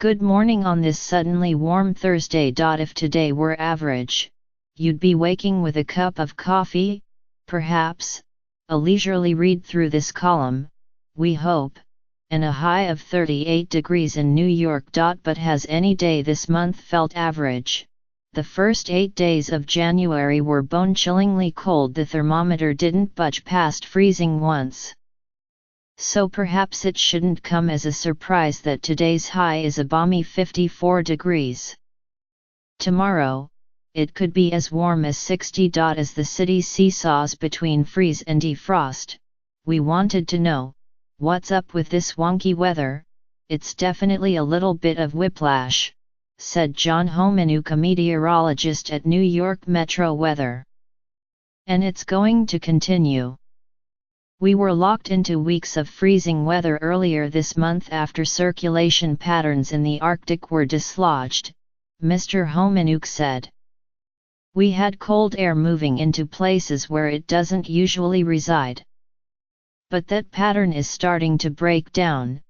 Good morning on this suddenly warm Thursday. If today were average, you'd be waking with a cup of coffee, perhaps, a leisurely read through this column, we hope, and a high of 38 degrees in New York. But has any day this month felt average? The first 8 days of January were bone-chillingly cold. The thermometer didn't budge past freezing once. So perhaps it shouldn't come as a surprise that today's high is a balmy 54 degrees. Tomorrow, it could be as warm as 60. As the city seesaws between freeze and defrost, we wanted to know, what's up with this wonky weather? It's definitely a little bit of whiplash, said John Homenuk, a meteorologist at New York Metro Weather. And it's going to continue. We were locked into weeks of freezing weather earlier this month after circulation patterns in the Arctic were dislodged, Mr. Homenuk said. We had cold air moving into places where it doesn't usually reside. But that pattern is starting to break down,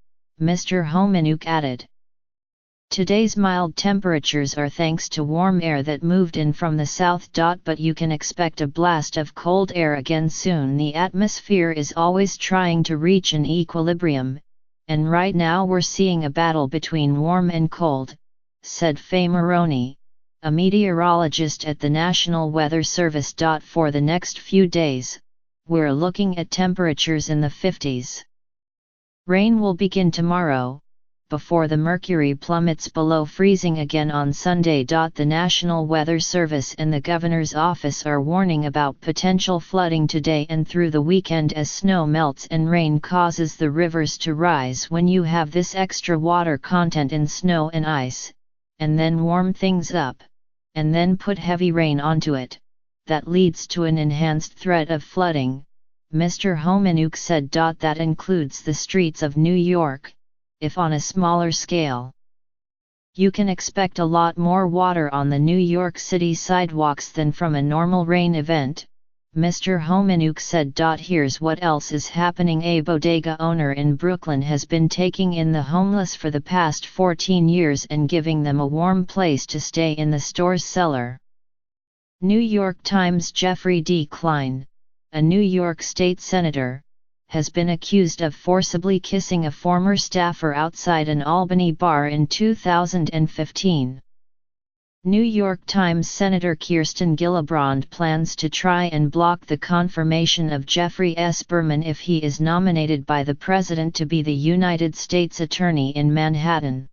Mr. Homenuk added. Today's mild temperatures are thanks to warm air that moved in from the south. But you can expect a blast of cold air again soon. The atmosphere is always trying to reach an equilibrium, and right now we're seeing a battle between warm and cold, said Faye Maroney, a meteorologist at the National Weather Service. For the next few days, we're looking at temperatures in the 50s. Rain will begin tomorrow, before the mercury plummets below freezing again on Sunday. The National Weather Service and the Governor's Office are warning about potential flooding today and through the weekend as snow melts and rain causes the rivers to rise. When you have this extra water content in snow and ice, and then warm things up, and then put heavy rain onto it, that leads to an enhanced threat of flooding, Mr. Homenuk said. That includes the streets of New York, if on a smaller scale. You can expect a lot more water on the New York City sidewalks than from a normal rain event, Mr. Homenuk said. Here's what else is happening. A bodega owner in Brooklyn has been taking in the homeless for the past 14 years and giving them a warm place to stay in the store's cellar. New York Times. Jeffrey D. Klein, a New York State senator, has been accused of forcibly kissing a former staffer outside an Albany bar in 2015. New York Times. Senator Kirsten Gillibrand plans to try and block the confirmation of Jeffrey S. Berman if he is nominated by the president to be the United States Attorney in Manhattan.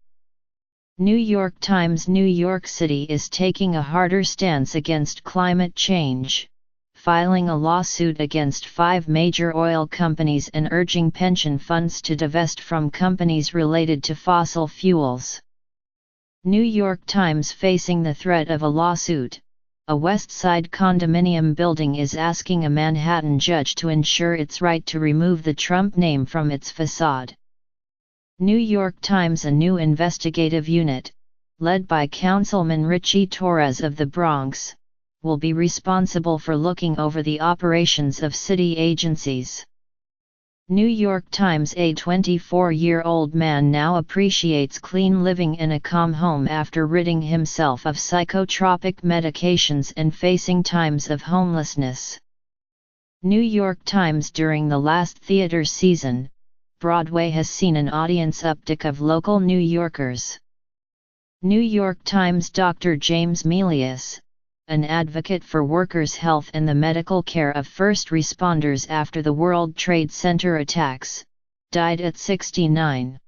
New York Times. New York City is taking a harder stance against climate change, filing a lawsuit against 5 major oil companies and urging pension funds to divest from companies related to fossil fuels. New York Times. Facing the threat of a lawsuit, a West Side condominium building is asking a Manhattan judge to ensure its right to remove the Trump name from its facade. New York Times. A new investigative unit, led by Councilman Richie Torres of the Bronx, will be responsible for looking over the operations of city agencies. New York Times. A 24-year-old man now appreciates clean living in a calm home after ridding himself of psychotropic medications and facing times of homelessness. New York Times. During the last theater season, Broadway has seen an audience uptick of local New Yorkers. New York Times. Dr. James Melius, an advocate for workers' health and the medical care of first responders after the World Trade Center attacks, died at 69.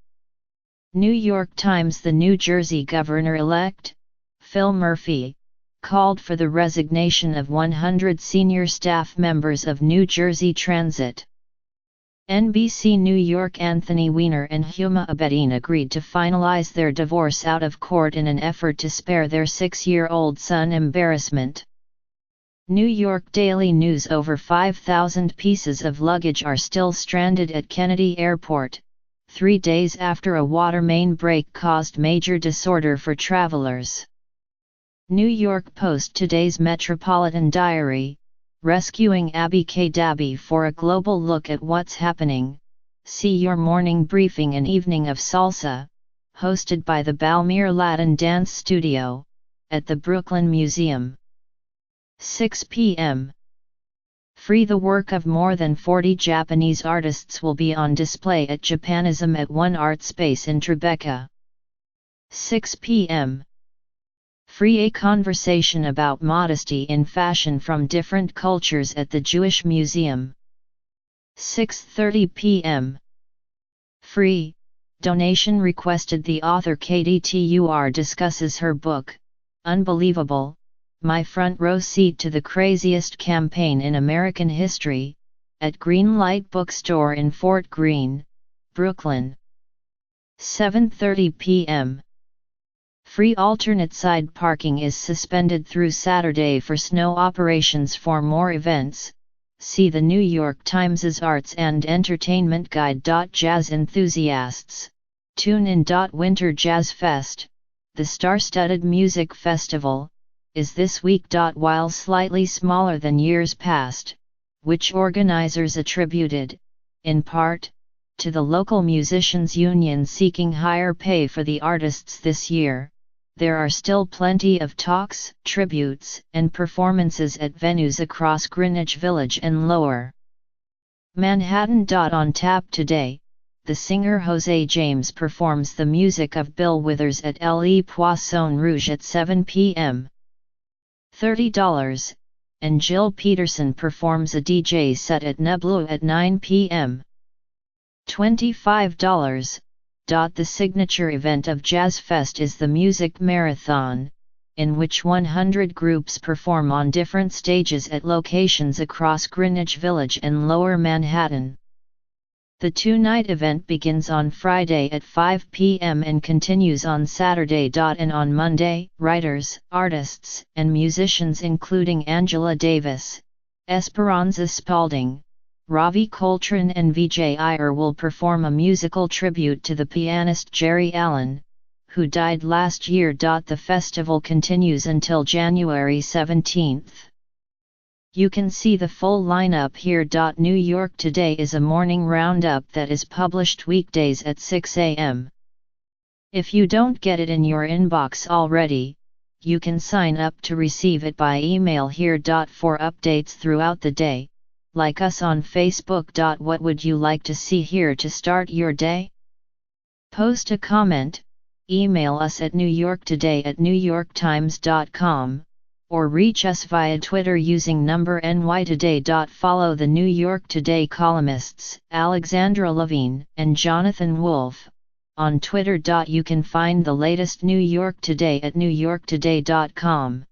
New York Times. The New Jersey governor-elect, Phil Murphy, called for the resignation of 100 senior staff members of New Jersey Transit. NBC New York. Anthony Weiner and Huma Abedin agreed to finalize their divorce out of court in an effort to spare their 6-year-old son embarrassment. New York Daily News. Over 5,000 pieces of luggage are still stranded at Kennedy Airport, 3 days after a water main break caused major disorder for travelers. New York Post. Today's Metropolitan Diary, rescuing Abby K. Dabby. For a global look at what's happening, see your morning briefing and evening of salsa, hosted by the Balmere Latin Dance Studio, at the Brooklyn Museum. 6 p.m. Free. The work of more than 40 Japanese artists will be on display at Japanism at One Art Space in Tribeca. 6 p.m. Free. A conversation about modesty in fashion from different cultures at the Jewish Museum. 6:30 p.m. Free. Donation requested. The author Katie Tur discusses her book, Unbelievable, My Front Row Seat to the Craziest Campaign in American History, at Greenlight Bookstore in Fort Greene, Brooklyn. 7:30 p.m. Free. Alternate side parking is suspended through Saturday for snow operations. For more events, see the New York Times' Arts and Entertainment Guide. Jazz enthusiasts, tune in. Winter Jazz Fest, the star-studded music festival, is this week. While slightly smaller than years past, which organizers attributed, in part, to the local musicians' union seeking higher pay for the artists this year, there are still plenty of talks, tributes, and performances at venues across Greenwich Village and Lower Manhattan. On tap today, the singer Jose James performs the music of Bill Withers at Le Poisson Rouge at 7 p.m. $30, and Jill Peterson performs a DJ set at Neblu at 9 p.m. $25. The signature event of Jazz Fest is the Music Marathon, in which 100 groups perform on different stages at locations across Greenwich Village and Lower Manhattan. The two-night event begins on Friday at 5 p.m. and continues on Saturday. And on Monday, writers, artists, and musicians including Angela Davis, Esperanza Spalding, Ravi Coltrane and Vijay Iyer will perform a musical tribute to the pianist Jerry Allen, who died last year. The festival continues until January 17. You can see the full lineup here. New York Today is a morning roundup that is published weekdays at 6 a.m. If you don't get it in your inbox already, you can sign up to receive it by email here. For updates throughout the day, like us on Facebook. What would you like to see here to start your day? Post a comment, email us at newyorktoday@newyorktimes.com, or reach us via Twitter using number NYToday. Follow the New York Today columnists Alexandra Levine and Jonathan Wolfe on Twitter. You can find the latest New York Today at newyorktoday.com.